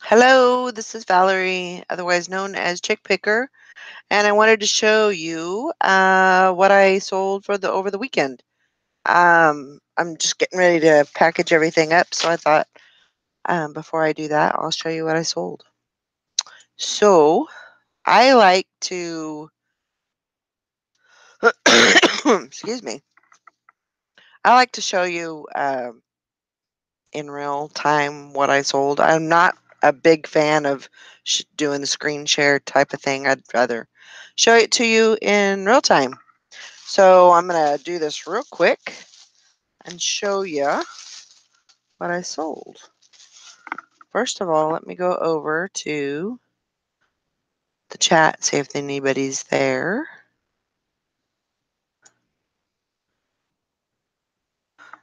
Hello, this is Valerie, otherwise known as Chick Picker, and I wanted to show you what I sold for the over the weekend. I'm just getting ready to package everything up, so I thought before I do that, I'll show you what I sold. So I like to, excuse me, I like to show you in real time what I sold. I'm not a big fan of doing the screen share type of thing. I'd rather show it to you in real time. So I'm going to do this real quick and show you what I sold. First of all, let me go over to the chat, see if anybody's there.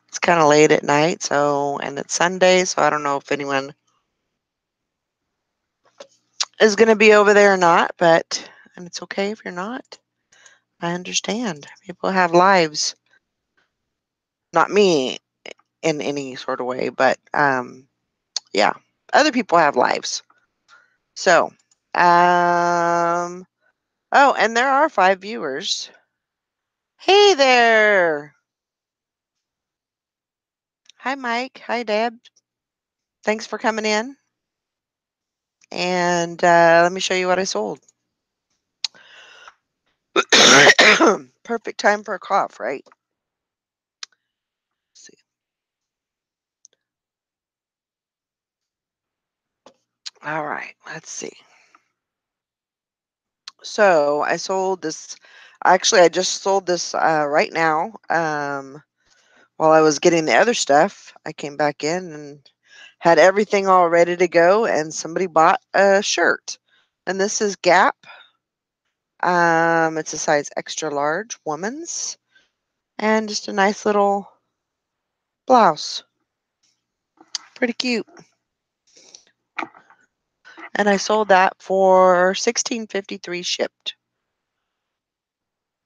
It's kind of late at night, and it's Sunday, so I don't know if anyone is going to be over there or not, and it's okay if you're not. I understand. People have lives. Not me in any sort of way, but yeah, other people have lives. So, oh, and there are 5 viewers. Hey there. Hi, Mike. Hi, Deb. Thanks for coming in. And let me show you what I sold. Perfect time for a cough, right? Let's see. All right, let's see. So I sold this. Actually, I just sold this right now. While I was getting the other stuff, I came back in and had everything all ready to go, and somebody bought a shirt. And this is Gap. It's a size extra large, woman's, and just a nice little blouse. Pretty cute. And I sold that for $16.53 shipped.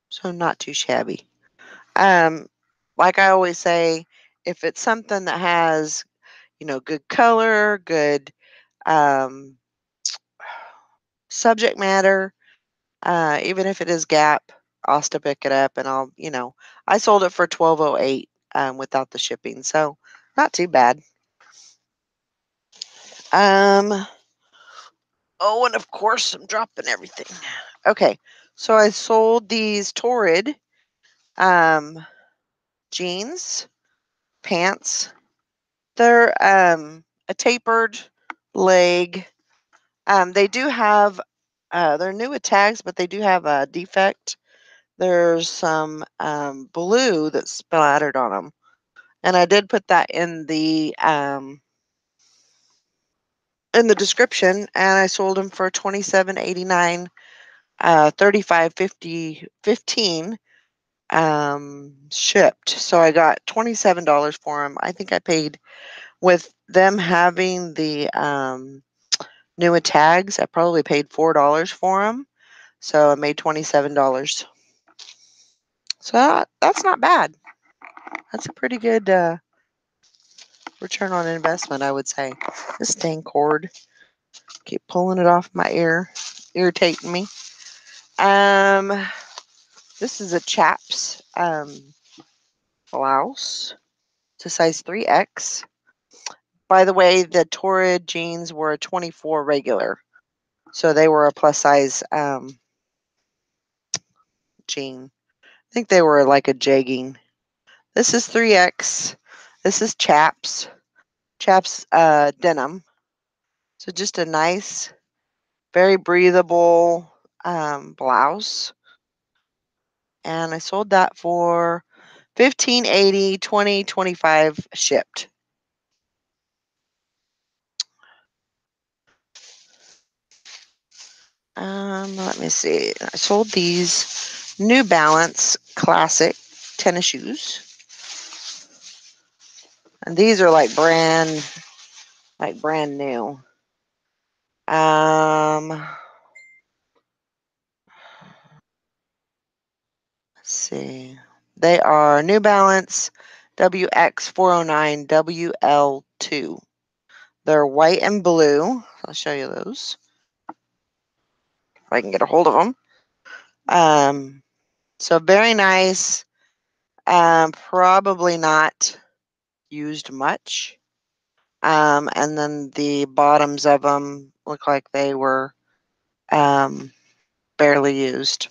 So not too shabby. Like I always say, if it's something that has, good color, good subject matter, even if it is Gap, I'll still pick it up and I sold it for $12.08 without the shipping, so not too bad. Oh, and of course I'm dropping everything. Okay, so I sold these Torrid jeans, pants. They're a tapered leg. They do have they're new with tags, but they do have a defect. There's some blue that's splattered on them, and I did put that in the description, and I sold them for $27.89, 35.50, 15 shipped. So I got $27 for them. I think I paid, with them having the newer tags, I probably paid $4 for them. So I made $27. So that's not bad. That's a pretty good return on investment, I would say. This dang cord, keep pulling it off my ear, irritating me. This is a Chaps blouse. It's a size 3X. By the way, the Torrid jeans were a 24 regular, so they were a plus size jean. I think they were like a jegging. This is 3X. This is Chaps denim. So just a nice, very breathable blouse. And I sold that for $15.80, $20.25 shipped. Let me see. I sold these New Balance Classic tennis shoes. And these are like brand new. Let's see. They are New Balance WX409 WL2. They're white and blue. I'll show you those if I can get a hold of them. So very nice. Probably not used much. And then the bottoms of them look like they were barely used.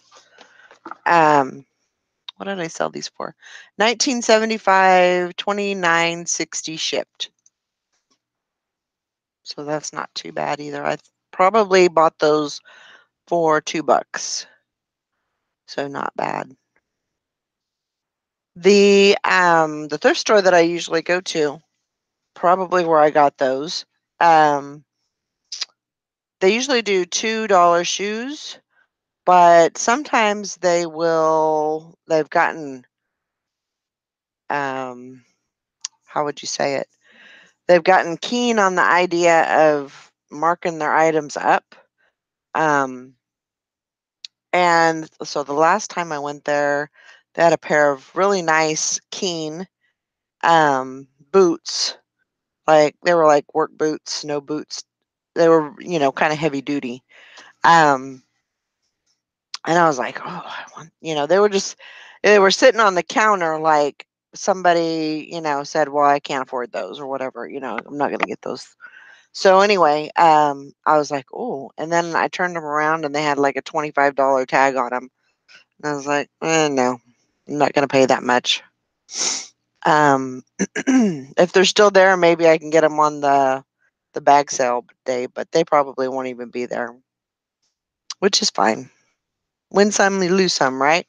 What did I sell these for? $19.75, $29.60 shipped. So that's not too bad either. I probably bought those for $2. So not bad. The thrift store that I usually go to, probably where I got those, they usually do $2 shoes, but sometimes they've gotten, how would you say it? They've gotten keen on the idea of marking their items up. And so the last time I went there, they had a pair of really nice Keen boots. Like they were like work boots, snow boots. They were, kind of heavy duty. Um, and I was like, oh, I want, they were sitting on the counter like somebody, said, well, I can't afford those or whatever, I'm not going to get those. So anyway, I was like, oh, and then I turned them around and they had like a $25 tag on them. And I was like, no, I'm not going to pay that much. If they're still there, maybe I can get them on the bag sale day, but they probably won't even be there, which is fine. Win some, you lose some, right?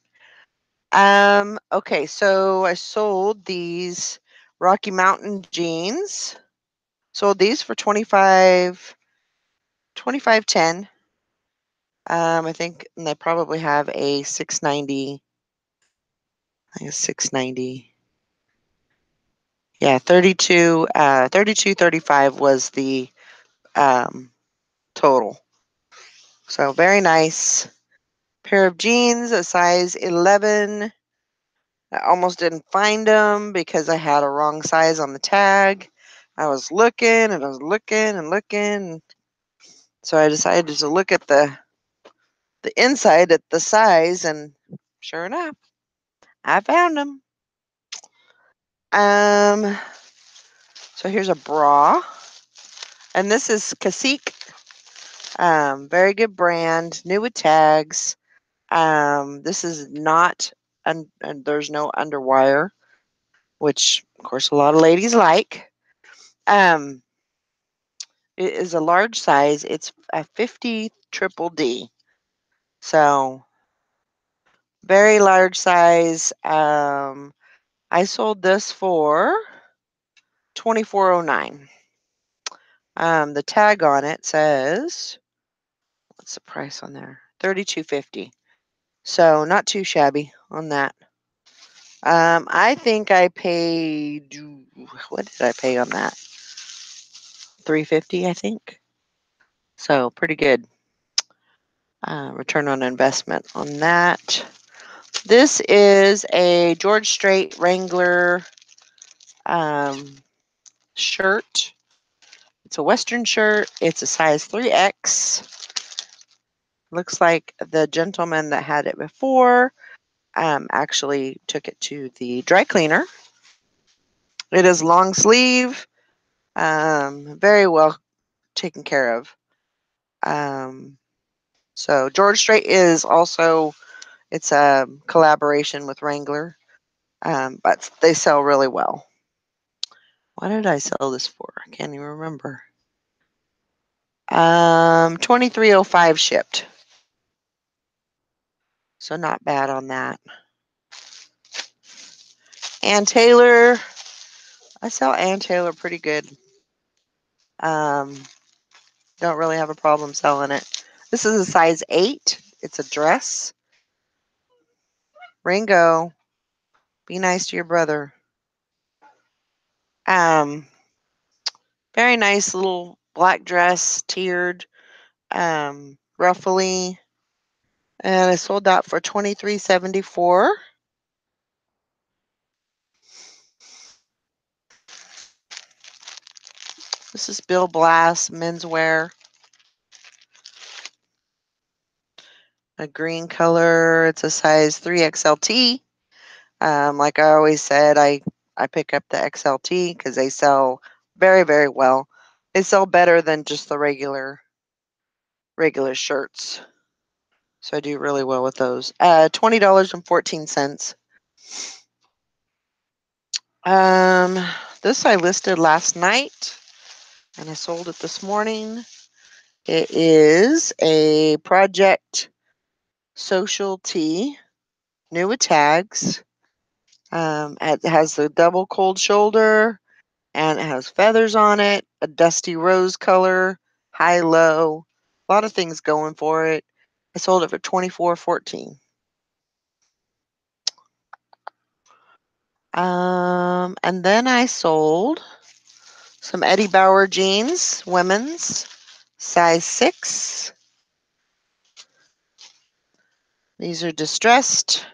Okay, so I sold these Rocky Mountain jeans. Sold these for $25.10. I think they probably have a $6.90. I think it's $6.90. Yeah, 32.35 was the total. So very nice pair of jeans, a size 11. I almost didn't find them because I had a wrong size on the tag. I was looking and I was looking and looking. So I decided to look at the inside at the size, and sure enough, I found them. So here's a bra, and this is Cacique. Very good brand, new with tags. This is not, and there's no underwire, which of course a lot of ladies like. Um, it is a large size. It's a 50 triple D. So very large size. I sold this for $24.09. The tag on it says, what's the price on there? $32.50. So not too shabby on that. I think I paid, what did I pay on that? $3.50, I think. So pretty good return on investment on that. This is a George Strait Wrangler shirt. It's a Western shirt. It's a size 3X. Looks like the gentleman that had it before actually took it to the dry cleaner. It is long sleeve, very well taken care of. So George Strait is also, it's a collaboration with Wrangler, but they sell really well. What did I sell this for? I can't even remember. $23.05 shipped. So not bad on that. Ann Taylor. I sell Ann Taylor pretty good. Don't really have a problem selling it. This is a size 8. It's a dress. Ringo, be nice to your brother. Very nice little black dress, tiered, ruffly. And I sold that for $23.74. This is Bill Blass menswear. A green color. It's a size 3XLT. Like I always said, I pick up the XLT because they sell very, very well. They sell better than just the regular shirts. So I do really well with those. $20.14. Um, this I listed last night and I sold it this morning. It is a Project Social tee, new with tags. It has the double cold shoulder and it has feathers on it, a dusty rose color, high low, a lot of things going for it. I sold it for $24.14. And then I sold some Eddie Bauer jeans, women's, size 6. These are distressed.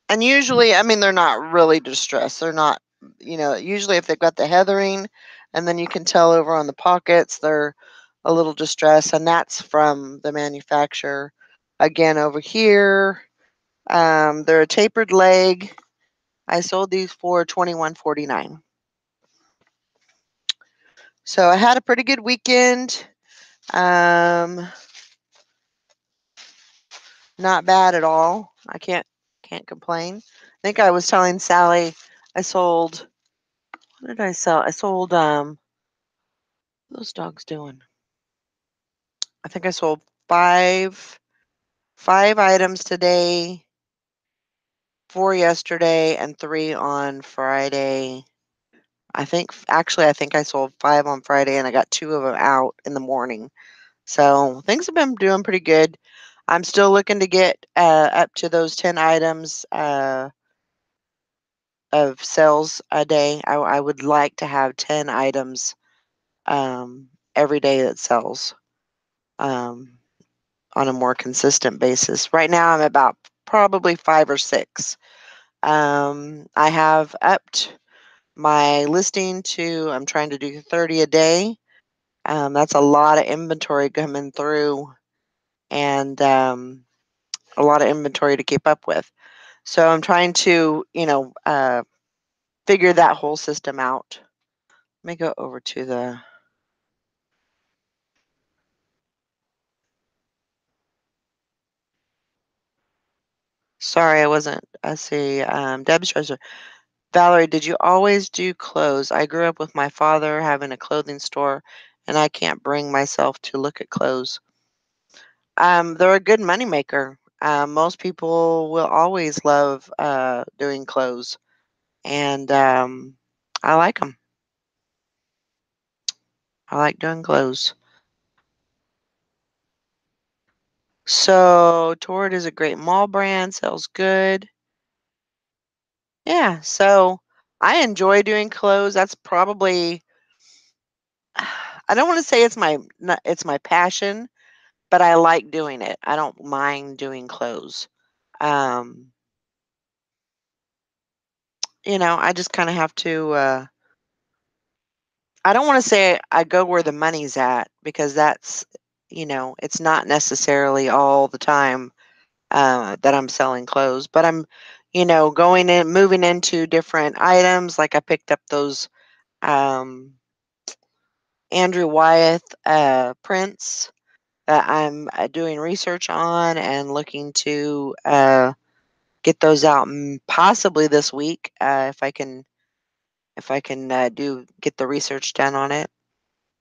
And usually, I mean, they're not really distressed. They're not, usually if they've got the heathering, and then you can tell over on the pockets, they're a little distressed, and that's from the manufacturer. Again, over here, they're a tapered leg. I sold these for $21.49. So I had a pretty good weekend. Um, Not bad at all. I can't complain. I think I was telling Sally I sold what did I sell? I sold what are those dogs doing? I think I sold five items today, 4 yesterday, and 3 on Friday. I think I sold 5 on Friday and I got 2 of them out in the morning. So things have been doing pretty good. I'm still looking to get up to those 10 items of sales a day. I would like to have 10 items every day that sells um, on a more consistent basis. Right now, I'm about probably 5 or 6. I have upped my listing to, I'm trying to do 30 a day. That's a lot of inventory coming through and a lot of inventory to keep up with. So I'm trying to, figure that whole system out. Let me go over to the Sorry, I wasn't. I see. Deb's treasure. Valerie, did you always do clothes? I grew up with my father having a clothing store, and I can't bring myself to look at clothes. They're a good moneymaker. Most people will always love doing clothes, and I like them. I like doing clothes. So, Torrid is a great mall brand, sells good. Yeah, so I enjoy doing clothes. That's probably I don't want to say it's my passion, but I like doing it. I don't mind doing clothes. Um, I just kind of have to. I don't want to say I go where the money's at because it's not necessarily all the time that I'm selling clothes, but I'm, going in, moving into different items. Like I picked up those um, Andrew Wyeth prints that I'm doing research on and looking to get those out possibly this week if I can do get the research done on it.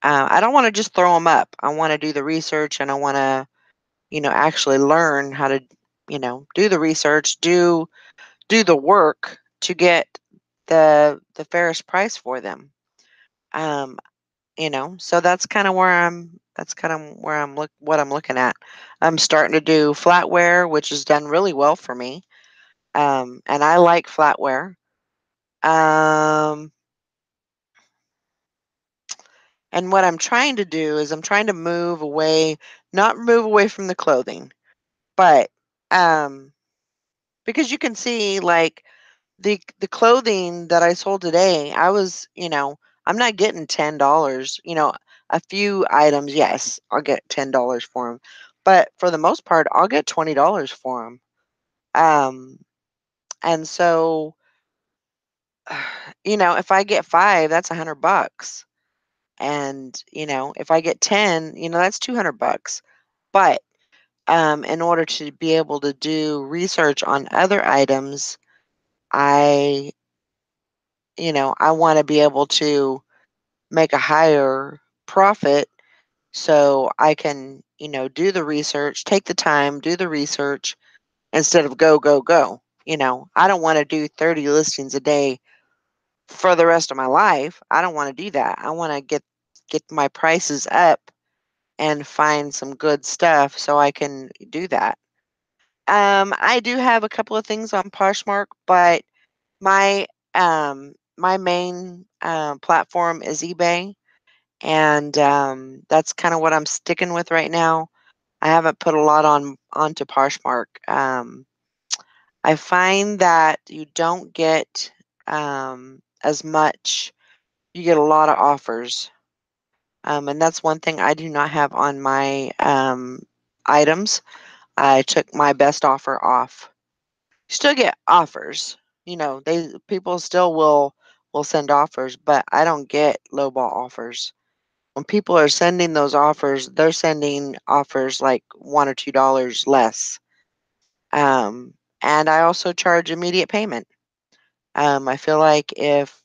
I don't want to just throw them up. I want to do the research and I want to actually learn how to do the research, do the work to get the fairest price for them. Um, so that's kind of where I'm look what I'm looking at. I'm starting to do flatware, which has done really well for me. And I like flatware. Um, and what I'm trying to do is I'm trying to move away, not move away from the clothing, but um, because you can see like the clothing that I sold today, I was, I'm not getting $10. A few items, yes, I'll get $10 for them, but for the most part, I'll get $20 for them. And so, if I get 5, that's $100. And, if I get 10, that's $200. But in order to be able to do research on other items, I, I want to be able to make a higher profit so I can, do the research, take the time, do the research instead of go, go, go. I don't want to do 30 listings a day for the rest of my life. I don't want to do that. I want to get my prices up and find some good stuff so I can do that. I do have a couple of things on Poshmark, but my my main platform is eBay, and that's kind of what I'm sticking with right now. I haven't put a lot onto Poshmark. I find that you don't get as much. You get a lot of offers, and that's one thing I do not have on my items. I took my best offer off. You still get offers. They people still will send offers, but I don't get lowball offers. When people are sending those offers, they're sending offers like $1 or $2 less. Um, and I also charge immediate payment. I feel like if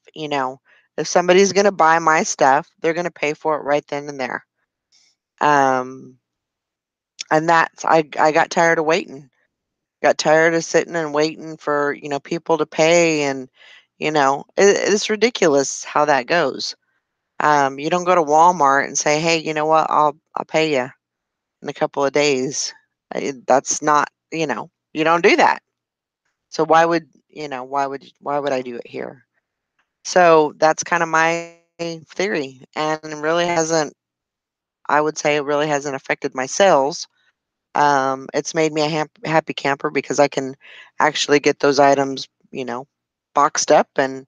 somebody's gonna buy my stuff, they're gonna pay for it right then and there. Um, and I got tired of waiting. Got tired of sitting and waiting for, people to pay, and, it's ridiculous how that goes. You don't go to Walmart and say, "Hey, you know what? I'll pay you in a couple of days." That's not, you don't do that. So why would I do it here? So that's kind of my theory, and really hasn't. I would say it really hasn't affected my sales. It's made me a happy camper because I can actually get those items, boxed up and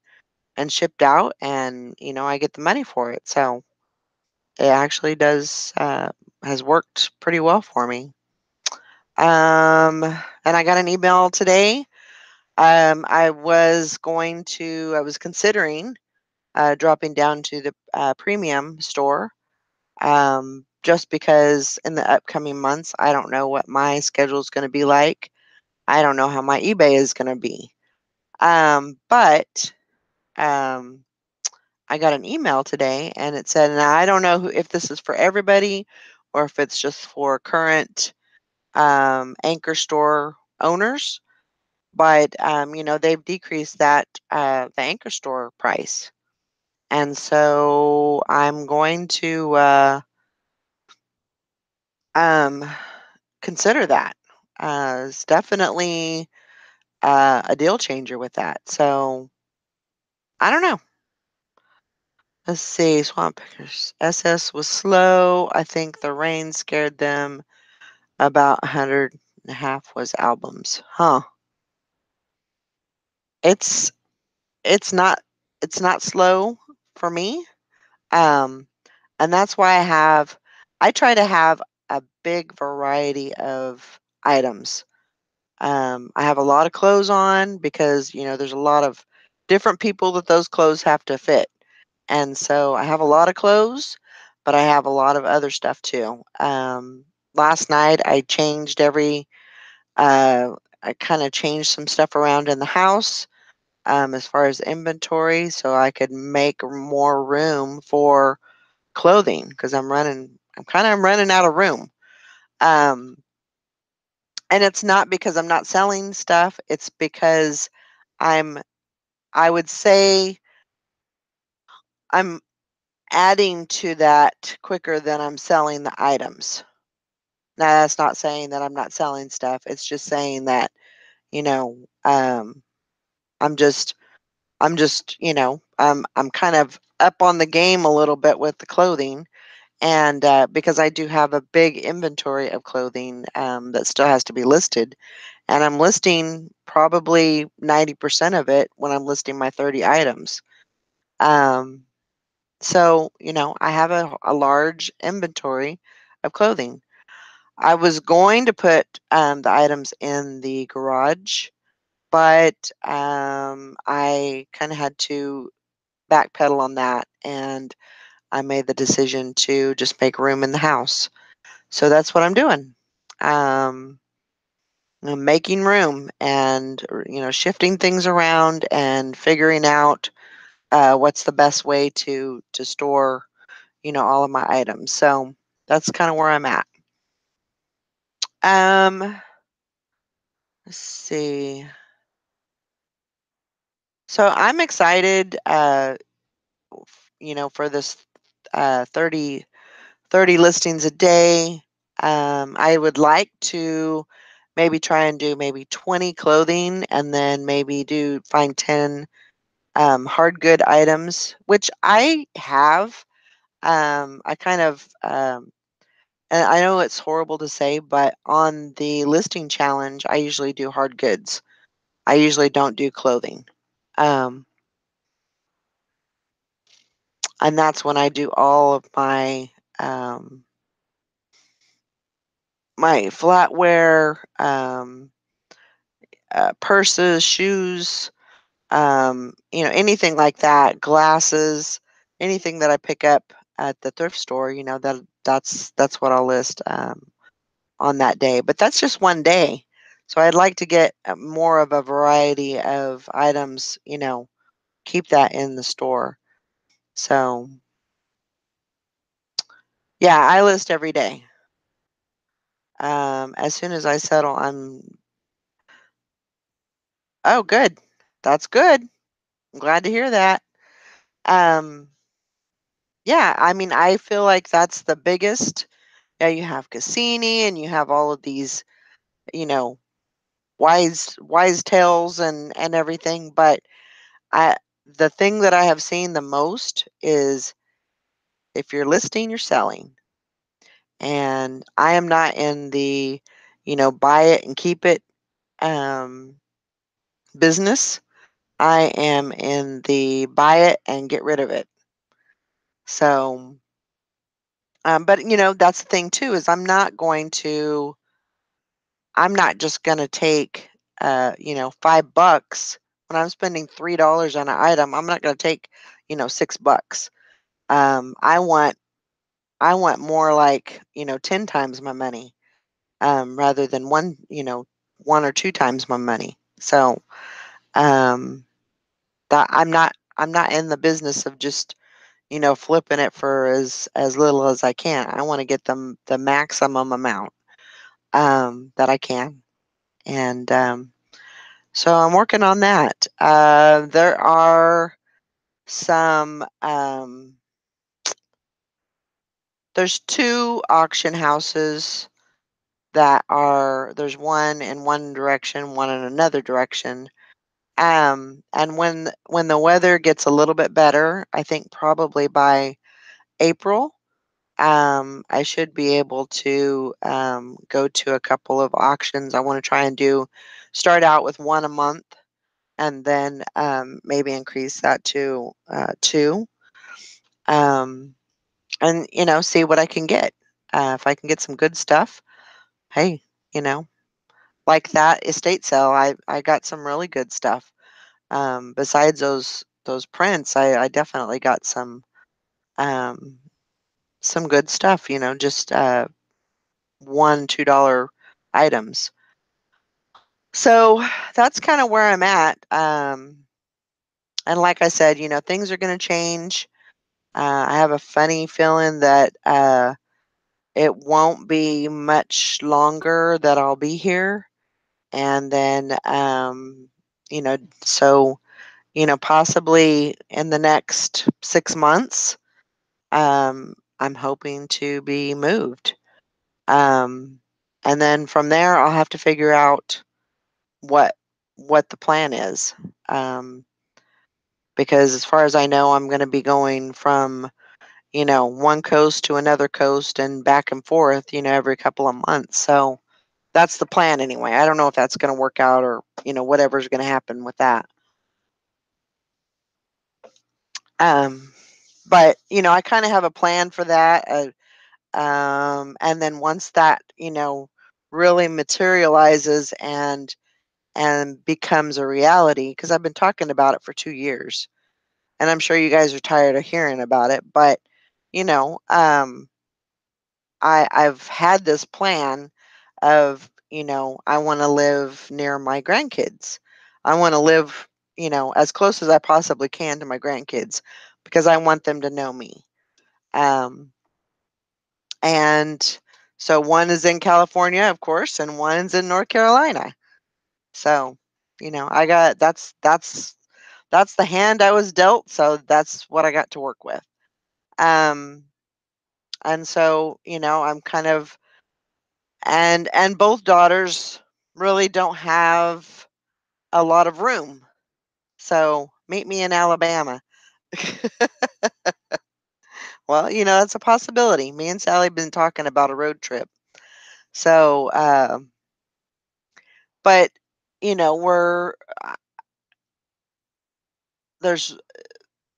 shipped out, and I get the money for it. So it actually does has worked pretty well for me. And I got an email today. I was considering dropping down to the premium store, just because in the upcoming months, I don't know what my schedule is going to be like. I don't know how my eBay is going to be. But um, I got an email today, and it said, now I don't know if this is for everybody or if it's just for current anchor store owners, but they've decreased the anchor store price, and so I'm going to um, consider that. It's definitely a deal changer with that. So I don't know. Let's see. Swamp Pickers. SS was slow. I think the rain scared them. About 100.5 was albums. Huh. It's it's not it's not slow for me. Um, and that's why I try to have a big variety of items. I have a lot of clothes on because, there's a lot of different people that those clothes have to fit. And so I have a lot of clothes, but I have a lot of other stuff too. Last night I kind of changed some stuff around in the house, as far as inventory, so I could make more room for clothing because I'm running out of room. Um, and it's not because I'm not selling stuff. It's because I'm, I would say I'm adding to that quicker than I'm selling the items. Now, that's not saying that I'm not selling stuff. It's just saying that, you know, um, I'm just, I'm kind of up on the game a little bit with the clothing. And because I do have a big inventory of clothing that still has to be listed. and I'm listing probably 90% of it when I'm listing my 30 items. Um, so, I have a large inventory of clothing. I was going to put the items in the garage, but I kind of had to backpedal on that, and I made the decision to just make room in the house. So that's what I'm doing. Um, I'm making room and shifting things around and figuring out what's the best way to store all of my items. So that's kind of where I'm at. Let's see. So I'm excited, for this 30 listings a day. I would like to maybe try and do maybe 20 clothing and then maybe find 10 hard good items, which I have. I kind of, and I know it's horrible to say, but on the listing challenge, I usually do hard goods. I usually don't do clothing. Um, and that's when I do all of um, my flatware, purses, shoes, anything like that, glasses, anything that I pick up at the thrift store, that's what I'll list on that day. But that's just one day. So I'd like to get more of a variety of items, keep that in the store. So yeah, I list every day. As soon as I settle, oh, good. That's good. I'm glad to hear that. Um, yeah, I mean, I feel like that's the biggest. Yeah, you have Cassini and you have all of these, you know, wise tales and everything, but I the thing that I have seen the most is if you're listing, you're selling. And I am not in the, buy it and keep it um business. I am in the buy it and get rid of it. So, but that's the thing too is I'm not just going to take $5 when I'm spending $3 on an item. I'm not going to take $6. I want more like 10 times my money rather than one or two times my money. So um, that I'm not in the business of just flipping it for as little as I can. I want to get them the maximum amount that I can, and so I'm working on that. There are some. There's two auction houses that are. There's one in one direction, one in another direction. And when the weather gets a little bit better, I think probably by April, I should be able to go to a couple of auctions. I want to try and start out with one a month and then maybe increase that to two, um, and see what I can get. If I can get some good stuff, hey, you know, like that estate sale, I got some really good stuff. Besides those prints, I definitely got um, some good stuff. Just $1, $2 items. So that's kind of where I'm at. And like I said, things are going to change. I have a funny feeling that it won't be much longer that I'll be here. And then, so, possibly in the next 6 months, I'm hoping to be moved. Um, and then from there, I'll have to figure out what what the plan is. Um, because as far as I know, I'm going to be going from one coast to another coast and back and forth, every couple of months. So, That's the plan anyway. I don't know if that's going to work out or, whatever's going to happen with that. Um, but, I kind of have a plan for that. And then once that, really materializes and becomes a reality, because I've been talking about it for 2 years, and I'm sure you guys are tired of hearing about it, but, you know, um, I've had this plan of, I want to live near my grandkids. I want to live, as close as I possibly can to my grandkids because I want them to know me. Um, and so one is in California, of course, and one's in North Carolina. So, I got that's the hand I was dealt, so that's what I got to work with. Um, and so, I'm kind of and both daughters really don't have a lot of room. So, meet me in Alabama. Well, that's a possibility. Me and Sally been talking about a road trip. So, but we're there's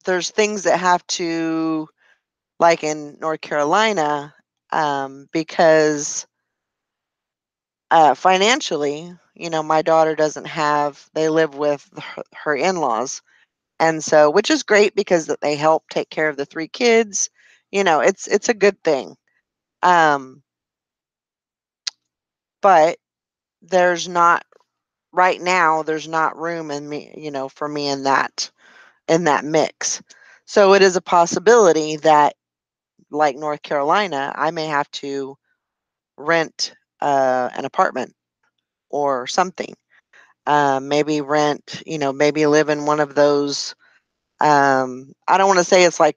there's things that have to, like in North Carolina, because financially, my daughter doesn't have. They live with her in-laws, and so which is great because that they help take care of the 3 kids. It's a good thing. Um, but there's not right now. There's not room in me, for me in that mix. So it is a possibility that, like North Carolina, I may have to rent an apartment or something. Maybe rent, maybe live in one of those. I don't want to say it's like,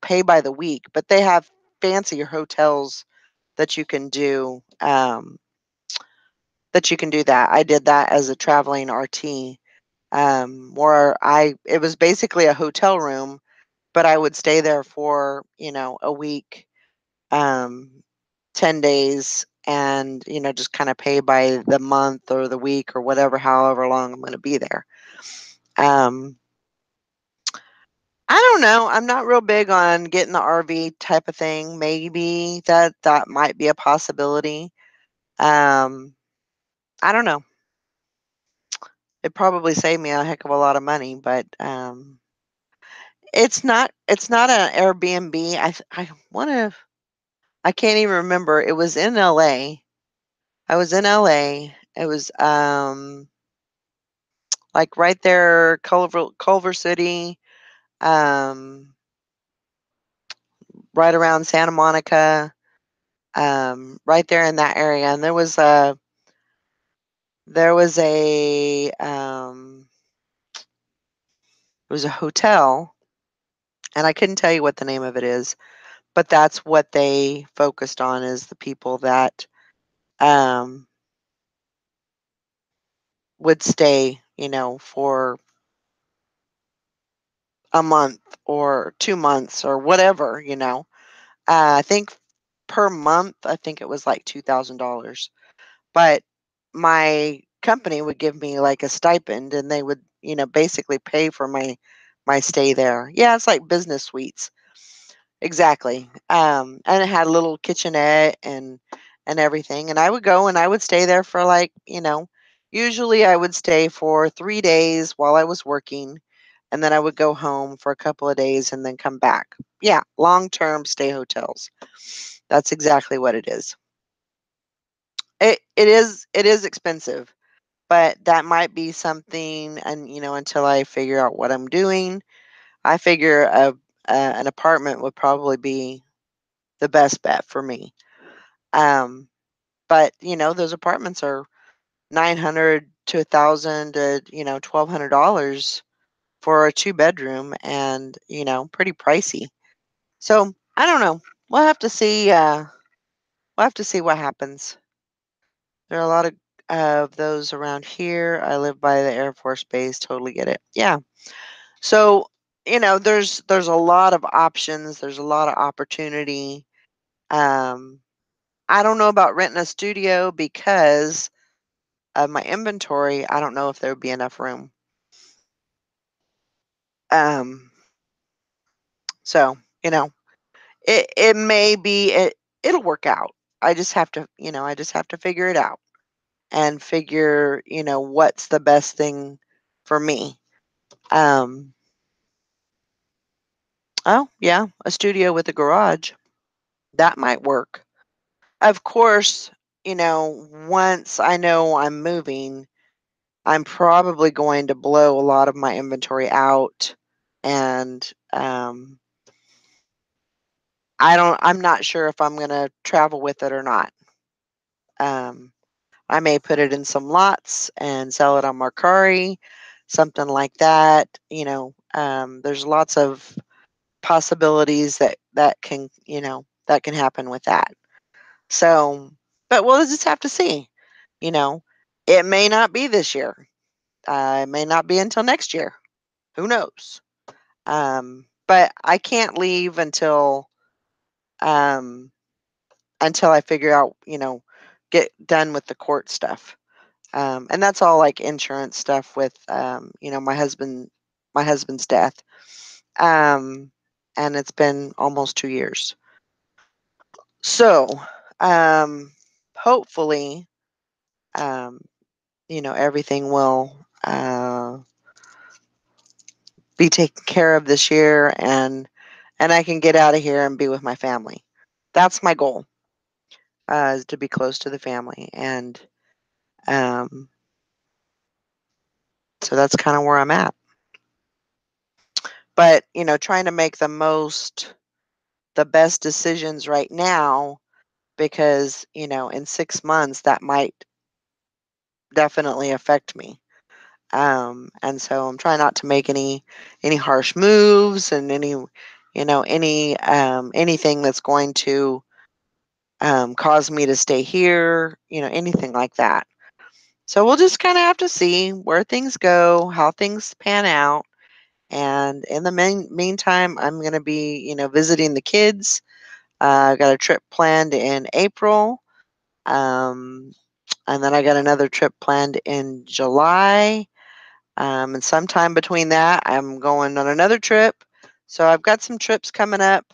pay by the week, but they have fancier hotels that you can do. That you can do that. I did that as a traveling RT, where it was basically a hotel room, but I would stay there for a week, um, 10 days, and just kind of pay by the month or the week or whatever, however long I'm going to be there. Um, I don't know. I'm not real big on getting the RV type of thing. Maybe that might be a possibility. Um, I don't know. It probably saved me a heck of a lot of money, but it's not an Airbnb. I want to. I can't even remember. It was in LA. I was in LA. It was like right there, Culver City, um, right around Santa Monica, right there in that area. And there was a hotel, and I couldn't tell you what the name of it is, but that's what they focused on, is the people that um, would stay, for a month or 2 months or whatever. I think per month, I think it was like $2,000. But my company would give me like a stipend, and they would, basically pay for my stay there. Yeah, it's like business suites. Exactly. And it had a little kitchenette and everything. And I would go and I would stay there for like, usually I would stay for 3 days while I was working, and then I would go home for a couple of days and then come back. Yeah, long-term stay hotels. That's exactly what it is. It is expensive, but that might be something, and until I figure out what I'm doing, I figure an apartment would probably be the best bet for me. Um, but those apartments are 900 to 1,000 to $1,200 for a 2 bedroom, and pretty pricey. So I don't know. We'll have to see. We'll have to see what happens. There are a lot of those around here. I live by the Air Force Base. Totally get it. Yeah. So there's a lot of options. There's a lot of opportunity. Um, I don't know about renting a studio because of my inventory. I don't know if there would be enough room. Um, so, it may be it'll work out. I just have to, I just have to figure it out and figure, what's the best thing for me. Um, oh, yeah, a studio with a garage. That might work. Of course, once I know I'm moving, I'm probably going to blow a lot of my inventory out, and I'm not sure if I'm gonna travel with it or not. Um, I may put it in some lots and sell it on Mercari, something like that. There's lots of possibilities that can happen with that. So, but we'll just have to see. You know, it may not be this year. It may not be until next year. Who knows? But I can't leave um, until I figure out, get done with the court stuff. And that's all like insurance stuff with, my husband's death. Um, and it's been almost 2 years. So, um, hopefully, um, everything will be taken care of this year, and I can get out of here and be with my family. That's my goal, is to be close to the family, and um, so that's kind of where I'm at. But trying to make the best decisions right now, because in 6 months that might definitely affect me. And so I'm trying not to make any harsh moves and anything that's going to cause me to stay here, anything like that. So we'll just kind of have to see where things go, how things pan out. And in the meantime, I'm going to be, visiting the kids. I got a trip planned in April. Um, and then I got another trip planned in July. And sometime between that, I'm going on another trip. So I've got some trips coming up.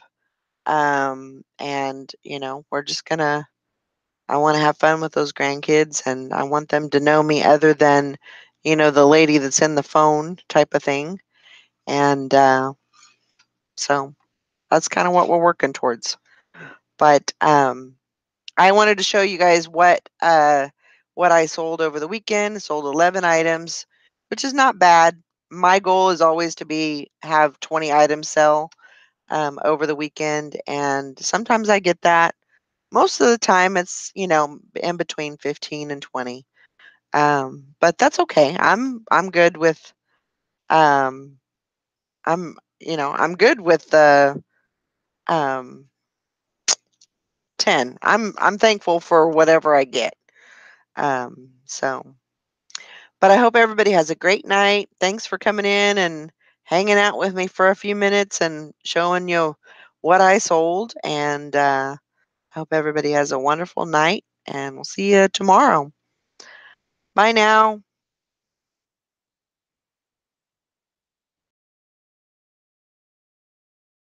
And, we're just going to, I want to have fun with those grandkids, and I want them to know me other than, the lady that's in the phone type of thing. And so that's kind of what we're working towards. But I wanted to show you guys what I sold over the weekend. Sold 11 items, which is not bad. My goal is always to have 20 items sell over the weekend, and sometimes I get that. Most of the time, it's in between 15 and 20. But that's okay. I'm good with um, I'm good with the um, 10. I'm thankful for whatever I get. So, but I hope everybody has a great night. Thanks for coming in and hanging out with me for a few minutes and showing you what I sold. And hope everybody has a wonderful night. And we'll see you tomorrow. Bye now.